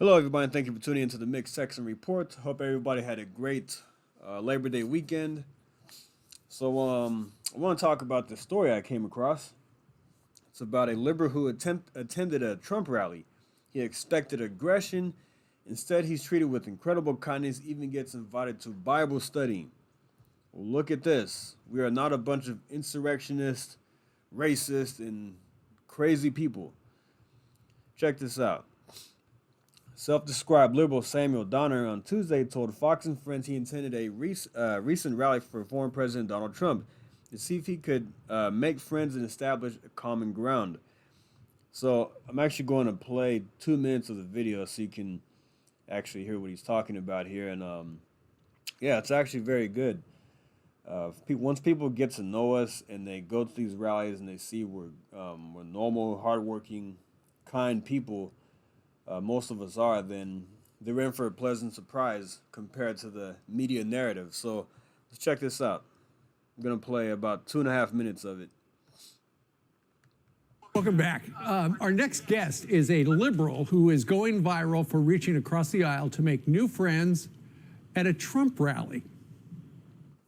Hello, everybody, and thank you for tuning into the Mixed Section Report. Hope everybody had a great Labor Day weekend. So, I want to talk about the story I came across. It's about a liberal who attended a Trump rally. He expected aggression. Instead, he's treated with incredible kindness, even gets invited to Bible study. Well, look at this. We are not a bunch of insurrectionists, racist, and crazy people. Check this out. Self-described liberal Samuel Donner on Tuesday told Fox and Friends he attended a recent rally for former President Donald Trump to see if he could make friends and establish a common ground. So I'm actually going to play 2 minutes of the video so you can actually hear what he's talking about here. And yeah, it's actually very good. Once people get to know us and they go to these rallies and they see we're normal, hardworking, kind people, most of us are, then they're in for a pleasant surprise compared to the media narrative. So let's check this out. I'm going to play about 2.5 minutes of it. Welcome back. Our next guest is a liberal who is going viral for reaching across the aisle to make new friends at a Trump rally.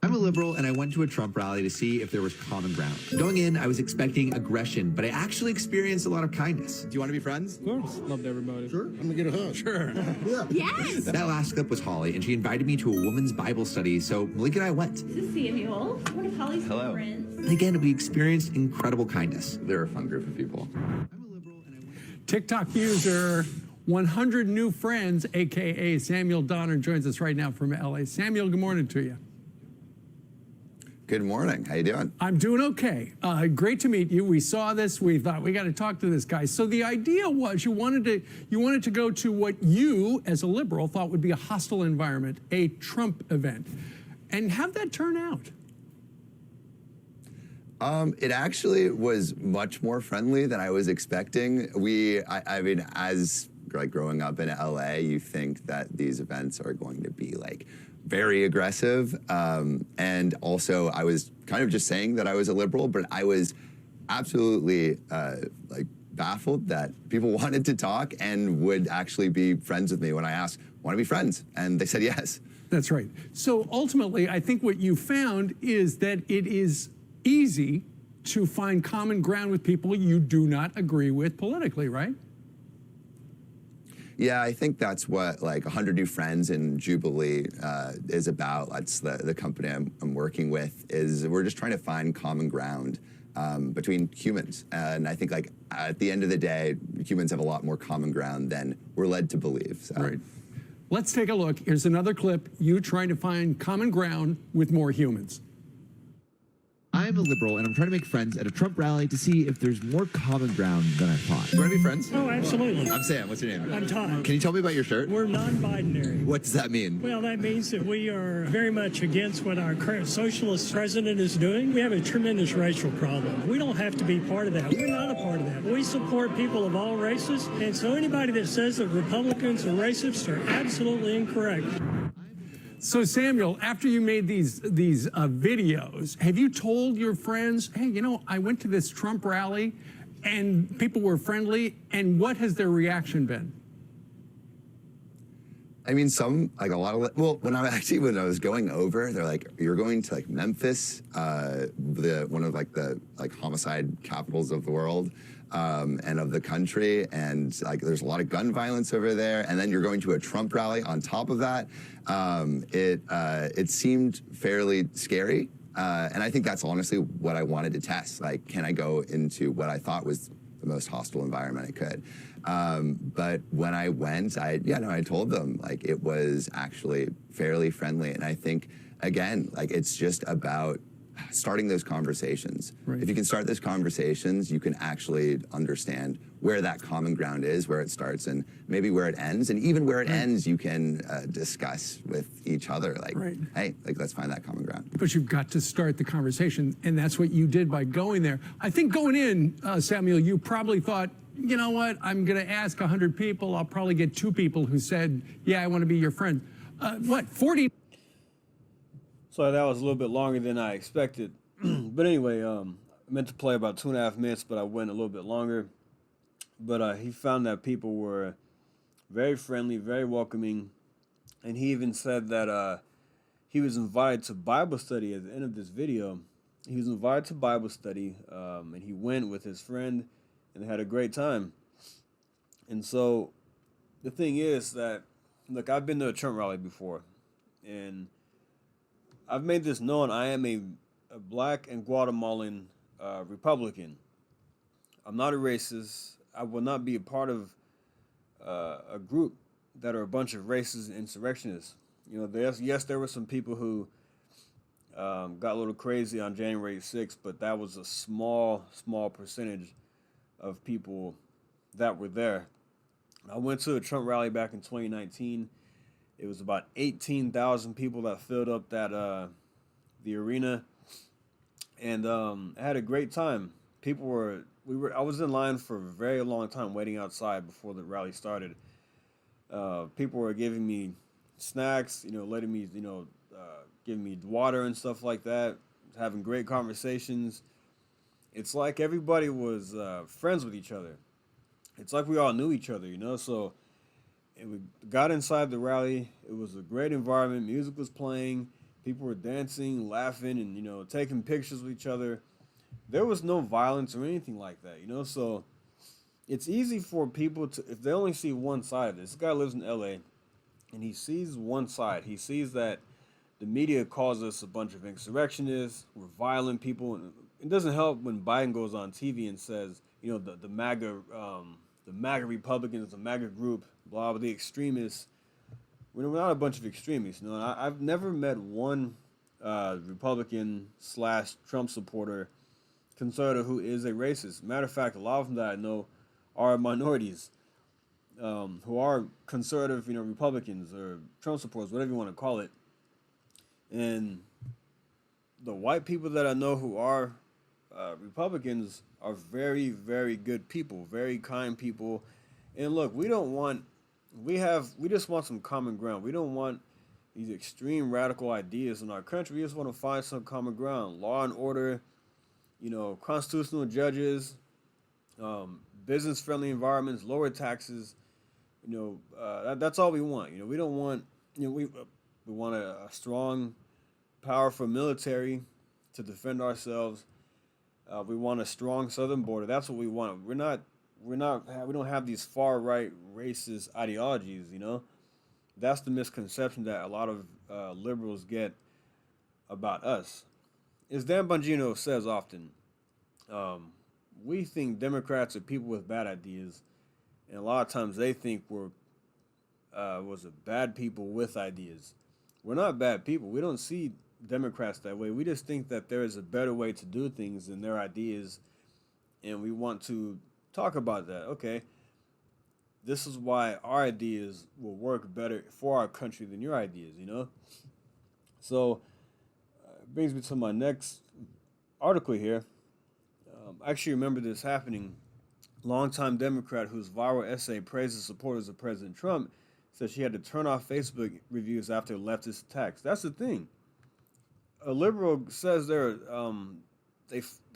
I'm a liberal, and I went to a Trump rally to see if there was common ground. Going in, I was expecting aggression, but I actually experienced a lot of kindness. Do you want to be friends? Of course. Loved everybody. Sure. I'm gonna get a hug. Sure. Yeah. Yes. That last clip was Holly, and she invited me to a women's Bible study, so Malik and I went. This is Samuel, one of Holly's Hello. friends. And again, we experienced incredible kindness. They're a fun group of people. I'm a liberal, and I went. TikTok user 100 New Friends, a.k.a. Samuel Donner, joins us right now from LA. Samuel, good morning to you. Good morning. How you doing? I'm doing okay. Great to meet you. We saw this. We thought we got to talk to this guy. So the idea was you wanted to go to what you, as a liberal, thought would be a hostile environment, a Trump event, and have that turn out. It actually was much more friendly than I was expecting. I mean, as like growing up in LA, you think that these events are going to be like very aggressive. And also I was kind of just saying that I was a liberal, but I was absolutely like baffled that people wanted to talk and would actually be friends with me when I asked, want to be friends? And they said yes. That's right. So ultimately, I think what you found is that it is easy to find common ground with people you do not agree with politically, right? Yeah, I think that's what like 100 New Friends in Jubilee is about. That's the company I'm working with. Is we're just trying to find common ground between humans, and I think like at the end of the day, humans have a lot more common ground than we're led to believe. So. Right. Let's take a look. Here's another clip. You trying to find common ground with more humans. I'm a liberal, and I'm trying to make friends at a Trump rally to see if there's more common ground than I thought. You want to be friends? Oh, absolutely. I'm Sam. What's your name? I'm Todd. Can you tell me about your shirt? We're non-binary. What does that mean? Well, that means that we are very much against what our current socialist president is doing. We have a tremendous racial problem. We don't have to be part of that. We're not a part of that. We support people of all races, and so anybody that says that Republicans are racist are absolutely incorrect. So Samuel, after you made these videos, have you told your friends, hey, you know, I went to this Trump rally and people were friendly, and what has their reaction been? I mean, like a lot of, well, when I was going over, they're like, you're going to like Memphis, one of like the homicide capitals of the world, and of the country, and like there's a lot of gun violence over there, and then you're going to a Trump rally on top of that. It seemed fairly scary, and I think that's honestly what I wanted to test. Like, can I go into what I thought was the most hostile environment I could? But when I went, I told them like it was actually fairly friendly, and I think again, like it's just about starting those conversations. Right. If you can start those conversations, you can actually understand where that common ground is, where it starts, and maybe where it ends. And even where it ends, you can discuss with each other, like, hey, like let's find that common ground. But you've got to start the conversation, and that's what you did by going there. I think going in, Samuel, you probably thought, you know what, I'm going to ask 100 people. I'll probably get 2 people who said, yeah, I want to be your friend. 40? So that was a little bit longer than I expected. But anyway, I meant to play about 2.5 minutes, but I went a little bit longer. But he found that people were very friendly, very welcoming, and he even said that he was invited to Bible study at the end of this video. He was invited to Bible study, and he went with his friend and had a great time. And so the thing is that, look, I've been to a Trump rally before, and I've made this known. I am a black and Guatemalan Republican. I'm not a racist. I will not be a part of a group that are a bunch of racist insurrectionists. You know, yes, there were some people who got a little crazy on January 6th, but that was a small percentage of people that were there. I went to a Trump rally back in 2019. It was about 18,000 people that filled up that the arena, and I had a great time. I was in line for a very long time waiting outside before the rally started. People were giving me snacks, letting me, giving me water and stuff like that, having great conversations. It's like everybody was friends with each other. It's like we all knew each other, So we got inside the rally. It was a great environment. Music was playing. People were dancing, laughing, and, taking pictures with each other. There was no violence or anything like that, So it's easy for people to, if they only see one side of this. This guy lives in LA, and he sees one side. He sees that the media calls us a bunch of insurrectionists, we're violent people. And it doesn't help when Biden goes on TV and says, the MAGA Republicans, the MAGA group, blah, blah, the extremists. We're not a bunch of extremists. I've never met one Republican/Trump supporter, conservative, who is a racist. Matter of fact, a lot of them that I know are minorities, who are conservative, Republicans or Trump supporters, whatever you want to call it. And the white people that I know who are Republicans are very, very good people, very kind people. And look, we just want some common ground. We don't want these extreme radical ideas in our country. We just want to find some common ground, law and order, constitutional judges, business-friendly environments, lower taxes. That's all we want. We don't want, we want a strong, powerful military to defend ourselves. We want a strong southern border. That's what we want. We don't have these far right racist ideologies. That's the misconception that a lot of liberals get about us. As Dan Bongino says often, we think Democrats are people with bad ideas, and a lot of times they think we're bad people with ideas. We're not bad people. We don't see Democrats that way. We just think that there is a better way to do things than their ideas, and we want to talk about that. Okay, this is why our ideas will work better for our country than your ideas, So, it brings me to my next article here. I actually remember this happening. Longtime Democrat whose viral essay praises supporters of President Trump said she had to turn off Facebook reviews after leftist attacks. That's the thing. A liberal says they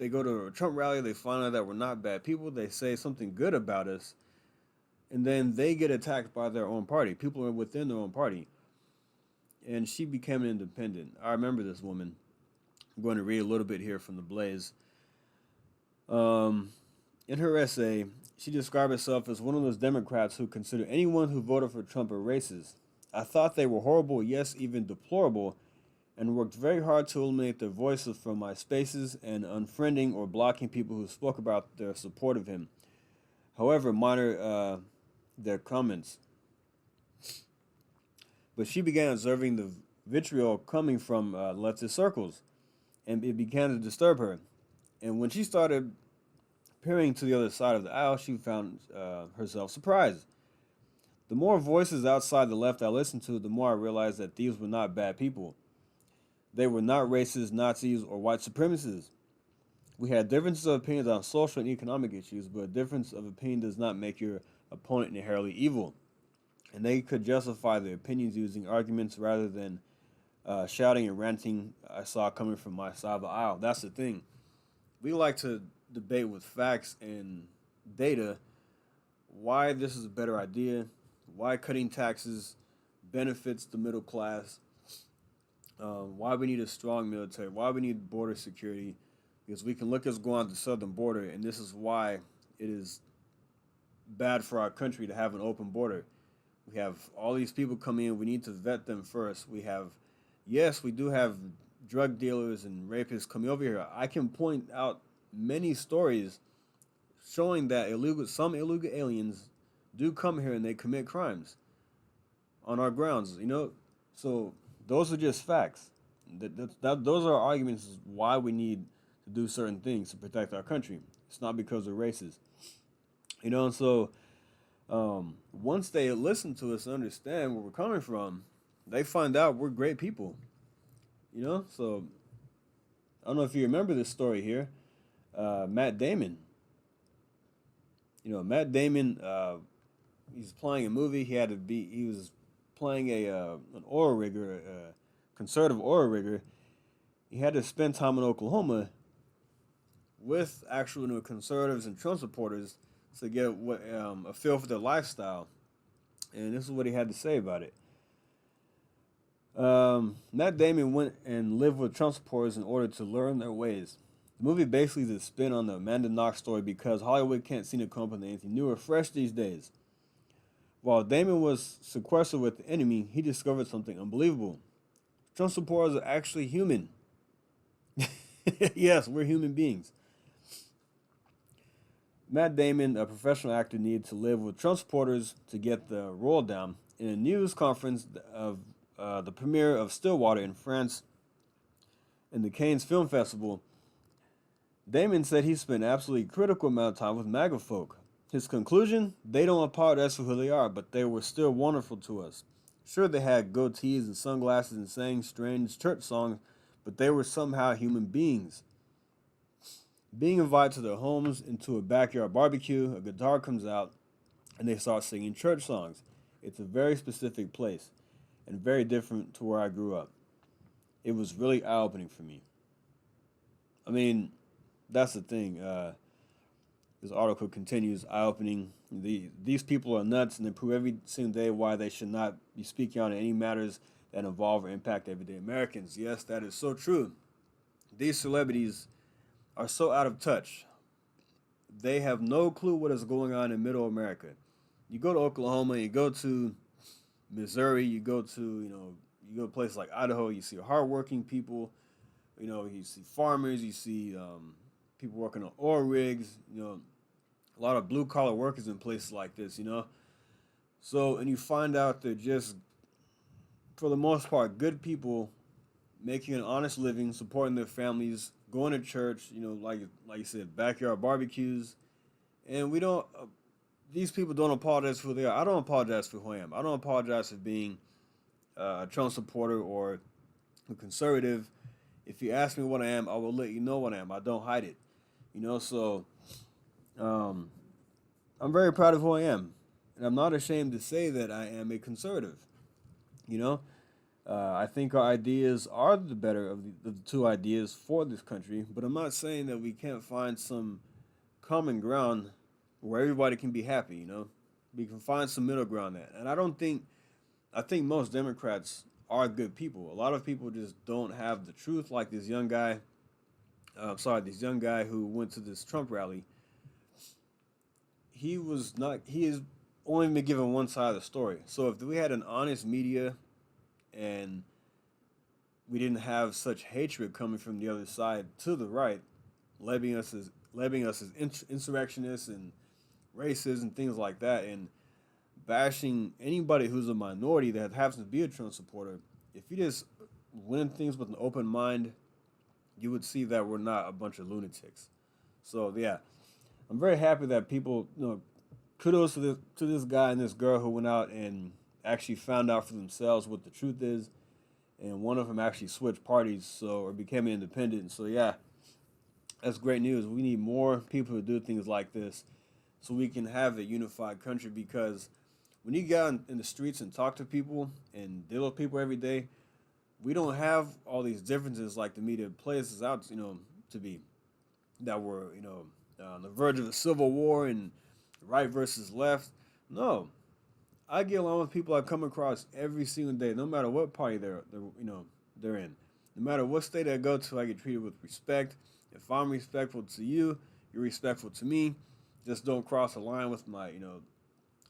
go to a Trump rally, they find out that we're not bad people, they say something good about us, and then they get attacked by their own party. People are within their own party. And she became an independent. I remember this woman. I'm going to read a little bit here from the Blaze. In her essay, she described herself as one of those Democrats who consider anyone who voted for Trump a racist. I thought they were horrible, yes, even deplorable, and worked very hard to eliminate their voices from my spaces and unfriending or blocking people who spoke about their support of him. However minor their comments. But she began observing the vitriol coming from leftist circles, and it began to disturb her. And when she started peering to the other side of the aisle, she found herself surprised. The more voices outside the left I listened to, the more I realized that these were not bad people. They were not racist, Nazis, or white supremacists. We had differences of opinions on social and economic issues, but a difference of opinion does not make your opponent inherently evil. And they could justify their opinions using arguments rather than shouting and ranting I saw coming from my side of the aisle. That's the thing. We like to debate with facts and data why this is a better idea, why cutting taxes benefits the middle class, why we need a strong military, why we need border security, because we can look at us going on the southern border, and this is why it is bad for our country to have an open border. We have all these people coming in. We need to vet them first. Yes, we do have drug dealers and rapists coming over here. I can point out many stories showing that some illegal aliens do come here and they commit crimes on our grounds. So those are just facts. Those are arguments why we need to do certain things to protect our country. It's not because we're racist. And so once they listen to us and understand where we're coming from, they find out we're great people. So I don't know if you remember this story here. Matt Damon. Matt Damon, he's playing a movie. He was playing an oil rigger, a conservative oil rigger. He had to spend time in Oklahoma with actual conservatives and Trump supporters to get a feel for their lifestyle. And this is what he had to say about it. Matt Damon went and lived with Trump supporters in order to learn their ways. The movie basically is a spin on the Amanda Knox story because Hollywood can't seem to come up with anything new or fresh these days. While Damon was sequestered with the enemy, he discovered something unbelievable. Trump supporters are actually human. Yes, we're human beings. Matt Damon, a professional actor, needed to live with Trump supporters to get the roll down. In a news conference of the premiere of Stillwater in France in the Cannes Film Festival, Damon said he spent an absolutely critical amount of time with MAGA folk. His conclusion: they don't apologize for who they are, but they were still wonderful to us. Sure, they had goatees and sunglasses and sang strange church songs, but they were somehow human beings. Being invited to their homes into a backyard barbecue, a guitar comes out, and they start singing church songs. It's a very specific place, and very different to where I grew up. It was really eye-opening for me. I mean, that's the thing. This article continues, eye-opening. These people are nuts, and they prove every single day why they should not be speaking on any matters that involve or impact everyday Americans. Yes, that is so true. These celebrities are so out of touch. They have no clue what is going on in middle America. You go to Oklahoma, you go to Missouri, you go to places like Idaho, you see hardworking people, you see farmers, you see people working on oil rigs, a lot of blue collar workers in places like this, So, and you find out they're just, for the most part, good people making an honest living, supporting their families, going to church, like you said, backyard barbecues. And these people don't apologize for who they are. I don't apologize for who I am. I don't apologize for being a Trump supporter or a conservative. If you ask me what I am, I will let you know what I am. I don't hide it. So I'm very proud of who I am. And I'm not ashamed to say that I am a conservative. I think our ideas are the better of the two ideas for this country, but I'm not saying that we can't find some common ground where everybody can be happy, We can find some middle ground there. And I think most Democrats are good people. A lot of people just don't have the truth, like this young guy who went to this Trump rally. He is only been given one side of the story. So if we had an honest media and we didn't have such hatred coming from the other side to the right, labeling us as insurrectionists and racists and things like that, and bashing anybody who's a minority that happens to be a Trump supporter, if you just went in things with an open mind, you would see that we're not a bunch of lunatics. So yeah, I'm very happy that people, kudos to this guy and this girl who went out and actually found out for themselves what the truth is, and one of them actually switched parties, or became an independent. So yeah, that's great news. We need more people to do things like this, so we can have a unified country. Because when you get out in the streets and talk to people and deal with people every day, we don't have all these differences like the media plays us out, to be. That we're, on the verge of a civil war and right versus left. No. I get along with people I come across every single day, no matter what party they're in. No matter what state I go to, I get treated with respect. If I'm respectful to you, you're respectful to me. Just don't cross the line with my,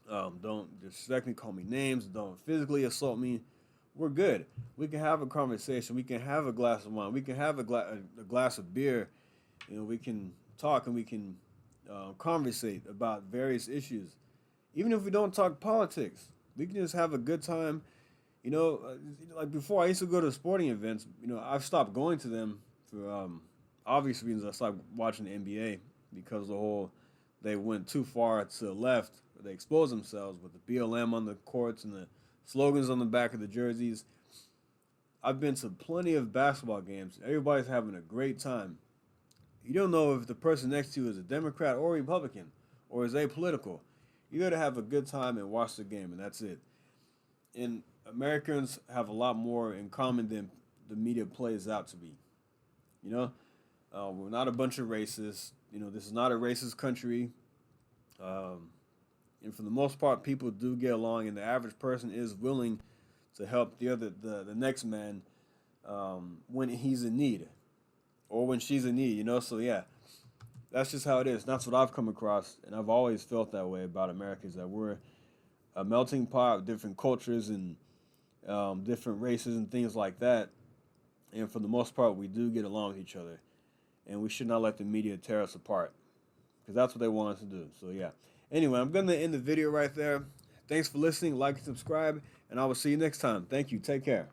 don't disrespect me, call me names, don't physically assault me. We're good. We can have a conversation. We can have a glass of wine. We can have a glass of beer. We can talk and we can conversate about various issues. Even if we don't talk politics, we can just have a good time. Like before, I used to go to sporting events. I've stopped going to them for obvious reasons. I stopped watching the NBA because they went too far to the left. They exposed themselves with the BLM on the courts and the slogans on the back of the jerseys. I've been to plenty of basketball games. Everybody's having a great time. You don't know if the person next to you is a Democrat or Republican or is apolitical. You got to have a good time and watch the game, and that's it. And Americans have a lot more in common than the media plays out to be. We're not a bunch of racists. This is not a racist country. And for the most part, people do get along, and the average person is willing to help the next man when he's in need or when she's in need. So yeah, that's just how it is. That's what I've come across, and I've always felt that way about America, is that we're a melting pot of different cultures and different races and things like that. And for the most part, we do get along with each other, and we should not let the media tear us apart, because that's what they want us to do. So yeah. Anyway, I'm going to end the video right there. Thanks for listening. Like and subscribe, and I will see you next time. Thank you. Take care.